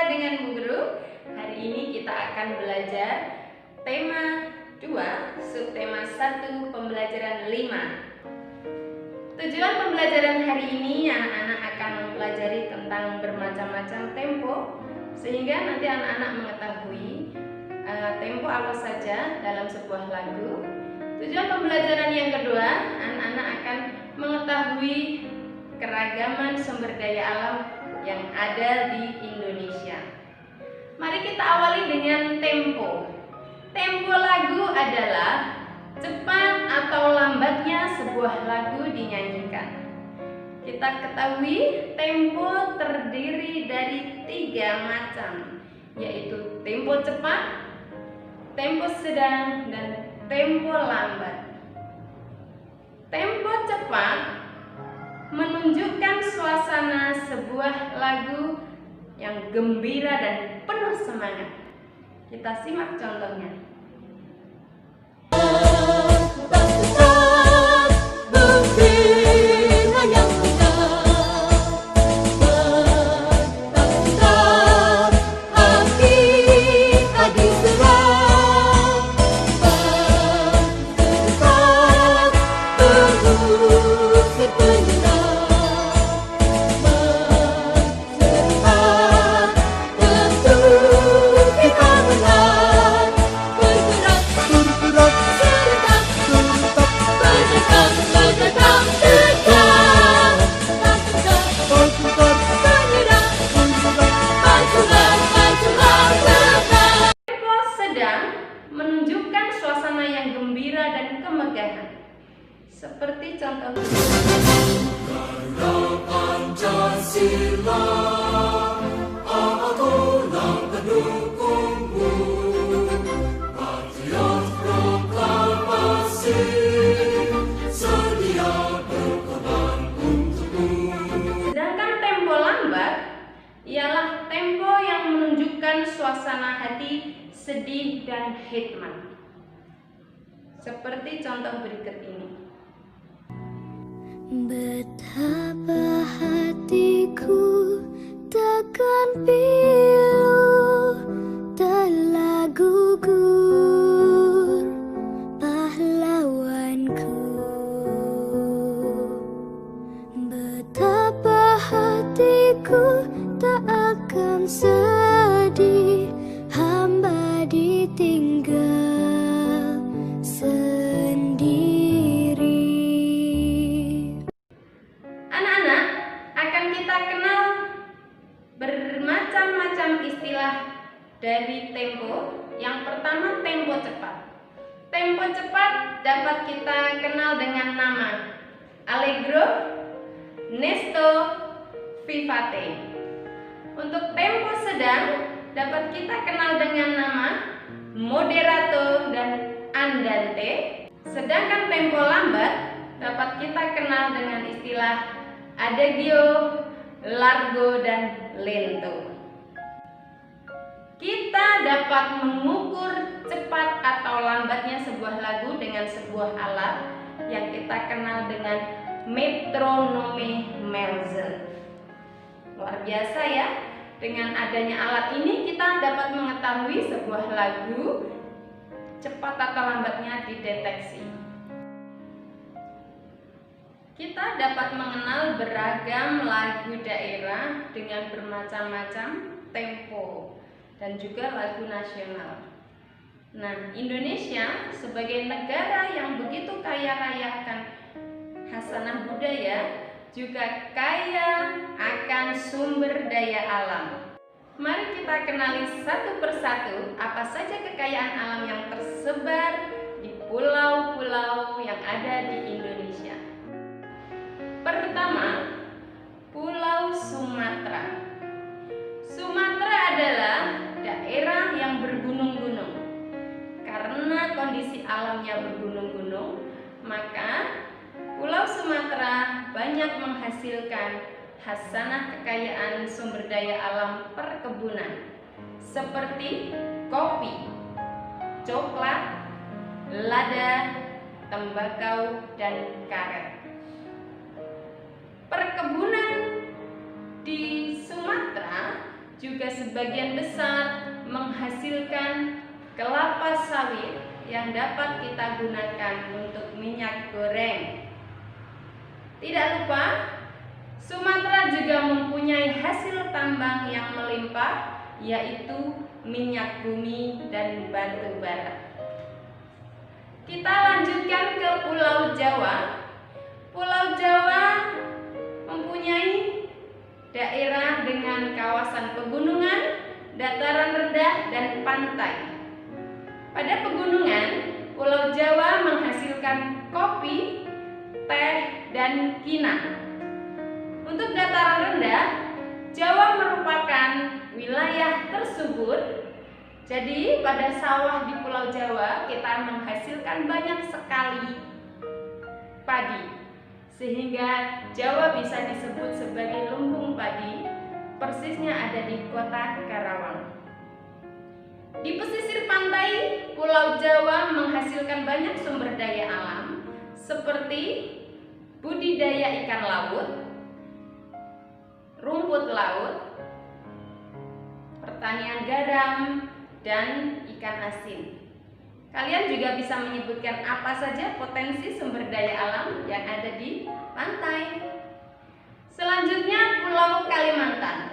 dengan Bu Guru. Hari ini kita akan belajar tema 2, subtema 1, pembelajaran 5. Tujuan pembelajaran hari ini anak-anak akan mempelajari tentang bermacam-macam tempo, sehingga nanti anak-anak mengetahui tempo apa saja dalam sebuah lagu. Tujuan pembelajaran yang kedua, anak-anak akan mengetahui keragaman sumber daya alam yang ada di Indonesia. Mari kita awali dengan tempo. Tempo lagu adalah cepat atau lambatnya sebuah lagu dinyanyikan. Kita ketahui tempo terdiri dari 3 macam, yaitu tempo cepat, tempo sedang, dan tempo lambat. Tempo cepat menunjukkan suasana sebuah lagu yang gembira dan penuh semangat. Kita simak contohnya. Menunjukkan suasana yang gembira dan kemegahan, seperti contoh Pancasila, aku yang pendukungmu, patriot proklamasi, sedia berkorban untukmu. Sedangkan tempo lambat ialah tempo yang menunjukkan suasana hati sedih dan hikmat, seperti contoh berikut ini. Betapa hatiku takkan pilu, telah gugur pahlawanku. Betapa hatiku tak akan sedih, hamba ditinggal sendiri. Anak-anak, akan kita kenal bermacam-macam istilah dari tempo. Yang pertama, tempo cepat. Tempo cepat dapat kita kenal dengan nama allegro, nesto, vivace. Untuk tempo sedang dapat kita kenal dengan nama moderato dan andante. Sedangkan tempo lambat dapat kita kenal dengan istilah adagio, largo, dan lento. Kita dapat mengukur cepat atau lambatnya sebuah lagu dengan sebuah alat yang kita kenal dengan metronome Mälzer. Luar biasa ya. Dengan adanya alat ini kita dapat mengetahui sebuah lagu cepat atau lambatnya dideteksi. Kita dapat mengenal beragam lagu daerah dengan bermacam-macam tempo dan juga lagu nasional. Nah, Indonesia sebagai negara yang begitu kaya raya akan khasanah budaya, juga kaya akan sumber daya alam. Mari kita kenali satu persatu apa saja kekayaan alam yang tersebar di pulau-pulau yang ada di Indonesia. Pertama, Pulau Sumatera. Sumatera adalah daerah yang bergunung-gunung. Karena kondisi alamnya bergunung-gunung, maka Pulau Sumatera banyak menghasilkan khasanah kekayaan sumber daya alam perkebunan seperti kopi, coklat, lada, tembakau, dan karet. Perkebunan di Sumatera juga sebagian besar menghasilkan kelapa sawit yang dapat kita gunakan untuk minyak goreng. Tidak lupa, Sumatera juga mempunyai hasil tambang yang melimpah, yaitu minyak bumi dan batu bara. Kita lanjutkan ke Pulau Jawa. Pulau Jawa mempunyai daerah dengan kawasan pegunungan, dataran rendah, dan pantai. Pada pegunungan, Pulau Jawa menghasilkan kopi, teh, dan kinang. Untuk dataran rendah, Jawa merupakan wilayah tersubur. Jadi pada sawah di Pulau Jawa kita menghasilkan banyak sekali padi, sehingga Jawa bisa disebut sebagai lumbung padi. Persisnya ada di kota Karawang. Di pesisir pantai, Pulau Jawa menghasilkan banyak sumber daya alam seperti budidaya ikan laut, rumput laut, pertanian garam, dan ikan asin. Kalian juga bisa menyebutkan apa saja potensi sumber daya alam yang ada di pantai. Selanjutnya Pulau Kalimantan.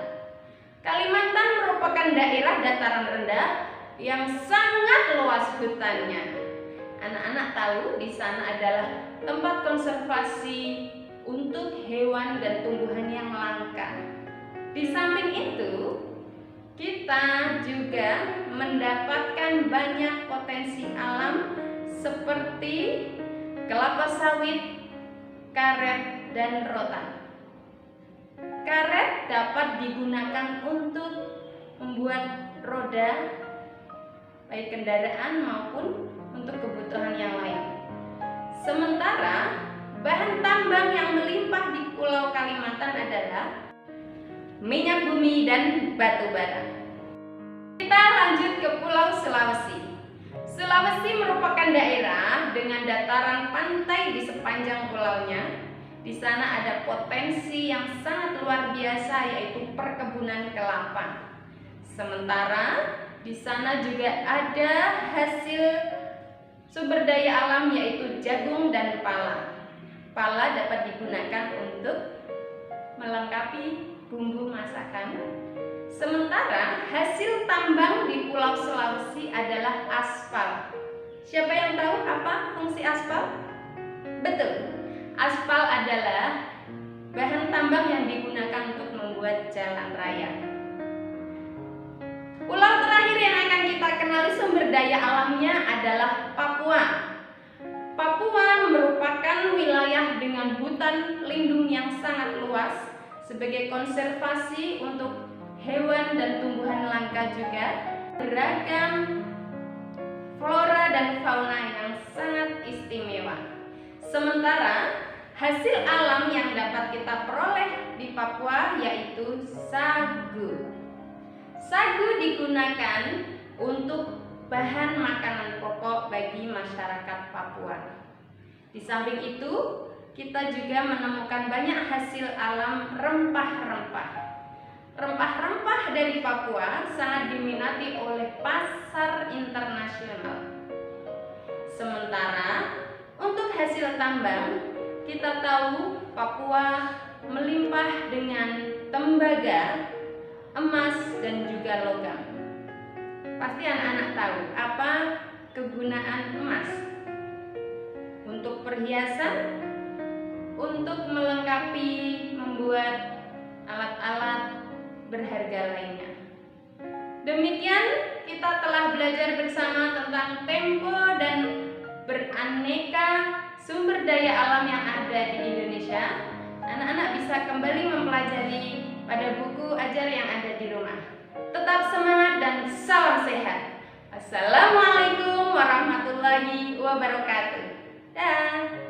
Kalimantan merupakan daerah dataran rendah yang sangat luas hutannya. Anak-anak tahu di sana adalah tempat konservasi untuk hewan dan tumbuhan yang langka. Di samping itu, kita juga mendapatkan banyak potensi alam seperti kelapa sawit, karet, dan rotan. Karet dapat digunakan untuk membuat roda, baik kendaraan maupun untuk kebutuhan yang lain. Sementara bahan tambang yang melimpah di Pulau Kalimantan adalah minyak bumi dan batu bara. Kita lanjut ke Pulau Sulawesi. Sulawesi merupakan daerah dengan dataran pantai di sepanjang pulaunya. Di sana ada potensi yang sangat luar biasa, yaitu perkebunan kelapa. Sementara di sana juga ada hasil sumber daya alam, yaitu jagung dan pala. Pala dapat digunakan untuk melengkapi bumbu masakan. Sementara hasil tambang di Pulau Sulawesi adalah aspal. Siapa yang tahu apa fungsi aspal? Betul, aspal adalah bahan tambang yang digunakan untuk membuat jalan raya. Pulau terakhir yang akan kita kenali sumber daya alamnya adalah Papua. Papua merupakan wilayah dengan hutan lindung yang sangat luas sebagai konservasi untuk hewan dan tumbuhan langka, juga beragam flora dan fauna yang sangat istimewa. Sementara hasil alam yang dapat kita peroleh di Papua yaitu sagu. Sagu digunakan untuk bahan makanan pokok bagi masyarakat Papua. Di samping itu, kita juga menemukan banyak hasil alam rempah-rempah. Rempah-rempah dari Papua sangat diminati oleh pasar internasional. Sementara untuk hasil tambang, kita tahu Papua melimpah dengan tembaga, emas, dan juga logam. Pasti anak-anak tahu apa kegunaan emas. Untuk perhiasan, untuk melengkapi membuat alat-alat berharga lainnya. Demikian kita telah belajar bersama tentang tempo dan beraneka sumber daya alam yang ada di Indonesia. Anak-anak bisa kembali mempelajari pada buku ajar yang ada di rumah. Tetap semangat dan salam sehat. Assalamualaikum warahmatullahi wabarakatuh. Dah.